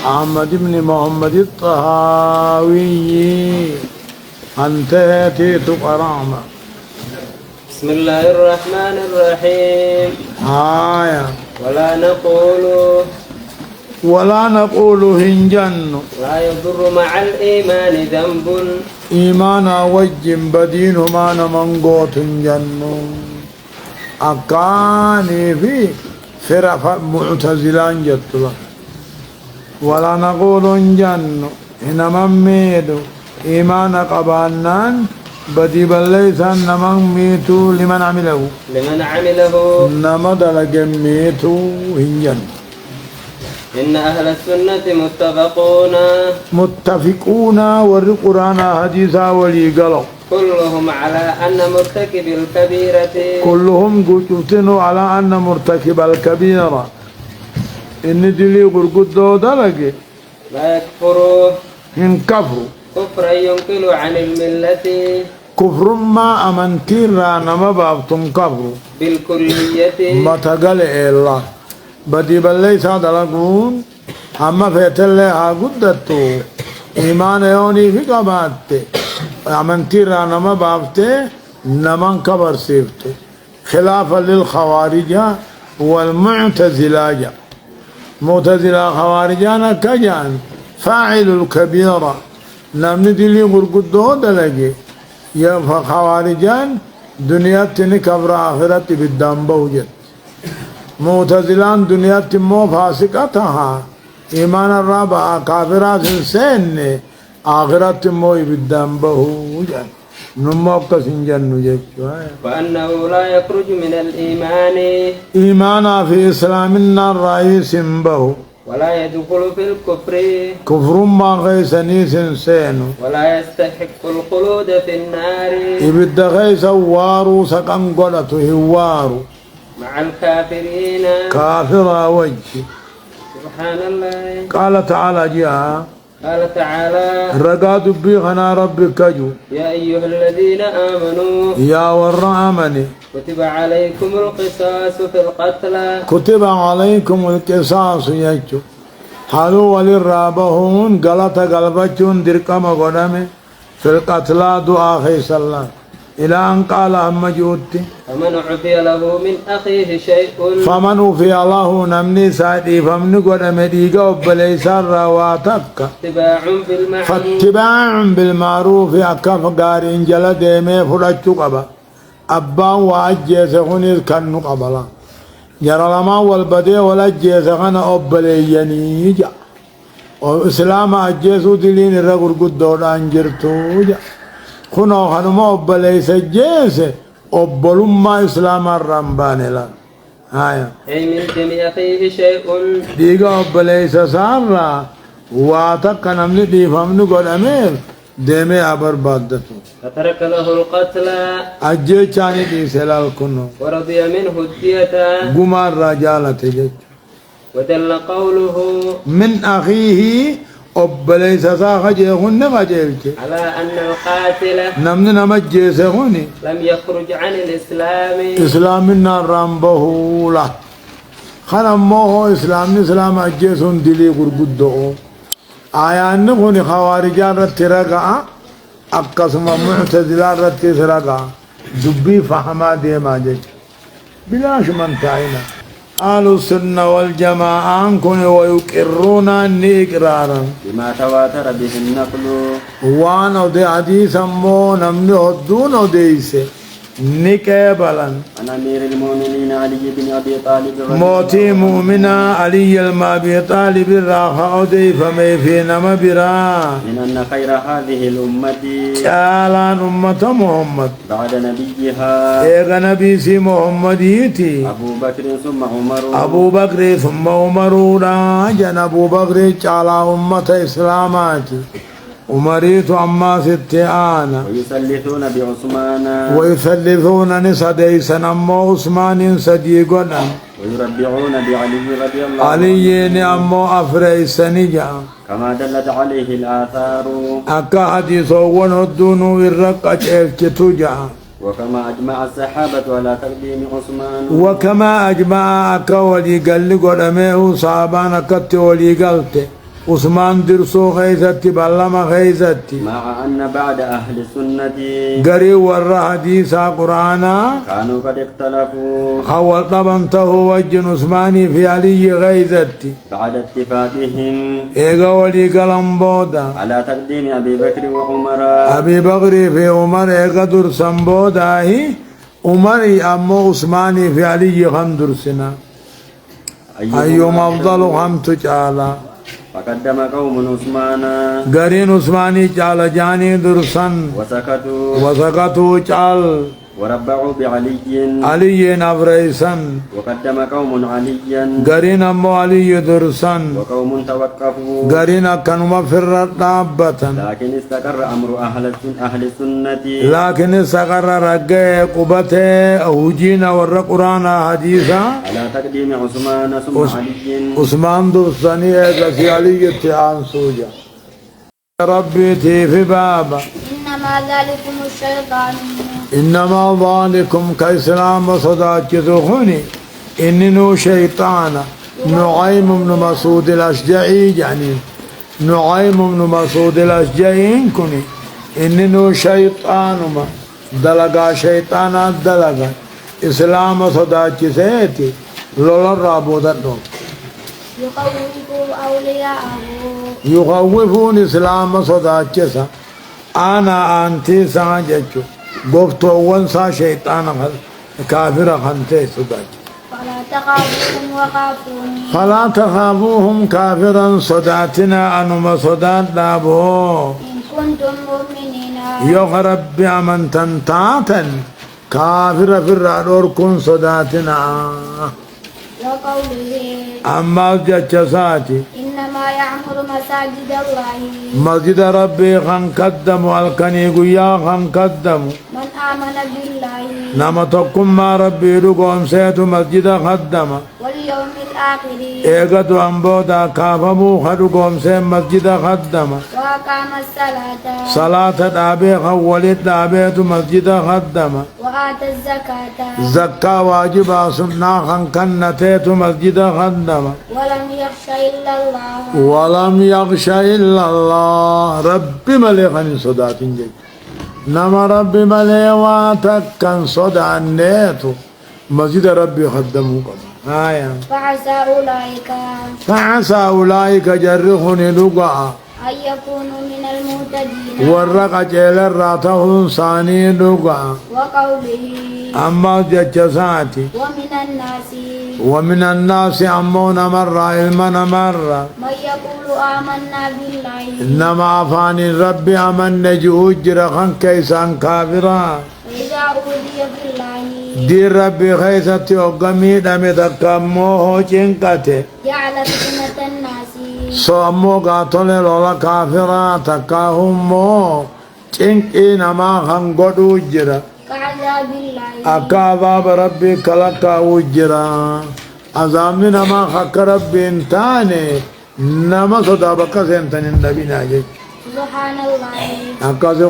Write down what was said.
أحمد بن محمد الطهاوي. أنت أتيت قرامة. بسم الله الرحمن الرحيم. آية. ولا نقول هنجن لا يضر مع الإيمان ذنب إيمانا وجم بدين ما نمنقوت هنجن أكاني في فرق معتزلان جتلا. ولا نقول هنجن إنما ميدو إيمان قبانان بدي بليسان نمن ميتو لمن عمله نما دلق ميتو هنجن. إن أهل السنة متفقون والقرآن حديثا ولي قالوا كلهم على أن مرتكب الكبيرة كلهم قلتنوا على أن مرتكب الكبيرة إن دلي قرقدو دلقي لا يكفر إن كفروا كفرا ينقل عن الملة كفر ما أمنتير نما بابتم كفروا بالكلية ما تقل الله بدي بليس دلقون أما فيتلها قدتو إيمان يوني في قبات أمنتير نما بابته نمن كبر سيفتو خلافا للخوارج والمعتزلة. معتزلة خوارجانا كجان فاعل الكبيرة نمن دلي قرقدو دلقي يا خوارجان دنيا تني كبر آخرت بالدم بوجد. معتزلان دنيا تمو فاسقتها إيمان الرابع كافرات سن آخرت تمو بالدم بوجد. نموك سنجن نجيك وأنه لا يخرج من الإيمان إيمانا في إسلام النار رئيس به ولا يدخل في الكفر كفر ما غيسني سنسينو ولا يستحق الخلود في النار إبدا غيس وارو سكن قلت هوارو مع الكافرين كافر وجه. سبحان الله. قال تعالى جاء قال تعالى رقاد بيغنا ربك جو يا أيها الذين آمنوا يا ور آمني كتب عليكم القصاص في القتلى كتب عليكم القصاص يجو حلو وللرابهون غلطة قلبتون درقم قدامي في القتلى دعا خيس الله إلى أن قال أما جوتي فمن عفي له من أخيه شيء فمن عفي له نمني سادي فمن قدام ديقا وبليسان رواتك فاتباع بالمعروف أكف قارين جلد مي فرجو قبا أبا وأجيس خنيز كنو قبلا جرى لما والبدي ولا أجيس خنا أبليني جا وإسلام أجيسو دلين الرقر قدود أنجرتو جا خنو خنما أبليس أجيس أبلما إسلام الرمبان لا هايا أي من جميع أخيه شيء ديقا أبليس سارا واتك نمني دي فمنو قد أمير ديمي أبر بادتو فترك له القتل أجي چاني دي سلال كنو ورضي منه الدية قمار رجالة تجج ودل قوله من أخيه أبليس ساخ جيهن غجيلك على أن القاتل نمن نمجي سهوني لم يخرج عن الإسلام إسلامنا رمبه له خنموه إسلام أجيسون دلي قرقدو آيان نخوني خوارجان رترقا أقسم معتزلان رترقا دبي فهما ديما جيش بلاش من تعينا آل السنة والجماعة أنكم ويقرون إقرارا بما تواتر به النقل وانا دي حديثا مو نمني هدون وديسي نكابلا أنا أمير المؤمنين علي بن أبي طالب موتي مؤمنا علي المابي طالب الراخة ودي فمي في نمبرا من أن خير هذه الأمة شالان أمة محمد بعد نبيها إيغا نبي سي محمد يتي أبو بكر ثم عمر أبو بكر ثم عمر راجن أبو بكر شالا أمة إسلاماتي ومريت عما ستآنا ويثلثون بعثمان ويثلثون نسديسا أما عثمان صديقنا ويربعون بعلي رضي الله عنه علي أما أفريس نجا كما دلت عليه الآثار أكا حديث ونهدون الرقة الكتوجا وكما أجمع الصحابة على تقديم عثمان وكما أجمع أكا ولي قال لي قدمه صحابان أكت ولي قلت عثمان درسو غيزتي بلما غيزتي مع أن بعد أهل السنة قري ورا حديثا قرانا كانوا قد اختلفوا حول طبنته وجه عثماني في علي غيزتي بعد اتفاقهم ايغا ولي قلم بودا على تقديم أبي بكر وعمر ابي بكر في عمر ايغا درسن بودا هي عمر امو عثماني في علي خم درسنا ايوم افضل خم تجالا فقدم قوم عثمان قرين عثماني جال جاني درسن وسكتوا جال وربعوا بعلي علي نفريسن وقدم قوم عليا قرين امو علي درسن وقوم توقفوا قرين كانوا في الرابة لكن استقر أمر أهل السنة لكن استقر رقى قبته أوجينا والقرآن حديثا على تقديم عثمان ثم علي عثمان درسني في علي اتعان سوجا ربي في بابا إنما ذلكم الشيطان إنما ذلكم كإسلام صداقتهني إنه شيطان نعيم بن مسعود الأشجعي يعني نعيم بن مسعود الأشجعي كني إنه شيطان ما دلقا شيطانا دلقا إسلام صداقتهتي لولا رابودتهم يخوف أولياءه يخوفون إسلام صداقتها أنا أنتي ساجتشو قفتو ونسا شيطان كافر خنتي صداق فلا تخافوهم وخافوني فلا تخافوهم كافرا صداتنا أنما صدات دابو إن كنتم مؤمنين يغرب بأمن تنتاتا كافر في الرادور كن صداتنا وقوله أما جتشساتي إنما يعمر مساجد الله مسجد ربي خان قدم والكني قيا خان قدم من آمن بالله نما تقم ما ربي رقم سيت مسجد خدم واليوم الآخر ايغدو انبودا كافمو خدقوم سيت مسجد خدم وأقام الصلاة صلاة دابي خولت دابي مسجد خدم وآتى الزكاة زكاة واجبا سنة خان كنتيت مسجد خدم ولم يخش إلا الله ولم يخش إلا الله ربي مليخن صدات جي نما ربي مليواتك كان صدع النيتو مسجد ربي خدموك آية فعسى أولئك جرخني لقاء أن يكونوا من المهتدين ورق جيل الراتهم ثاني لقاء وقوله أما جتساتي ومن الناس أمون مرة علما مرة من يقول آمنا بالله إنما فاني ربي أمن نجو جرخن كيسان كافرا فإذا أوذي بالله دي ربي خيستي وقمي دمي تكموه جنكتي جعل فتنة الناس صومو قاتل لولا كافرا تكاهم مو جنكي نما خنقودو جرا كعذاب الله أكاذاب ربي كلكا وجرا عذاب نما خك ربي انتاني نما صدابك سنتن النبي ناجي سبحان الله أكاذب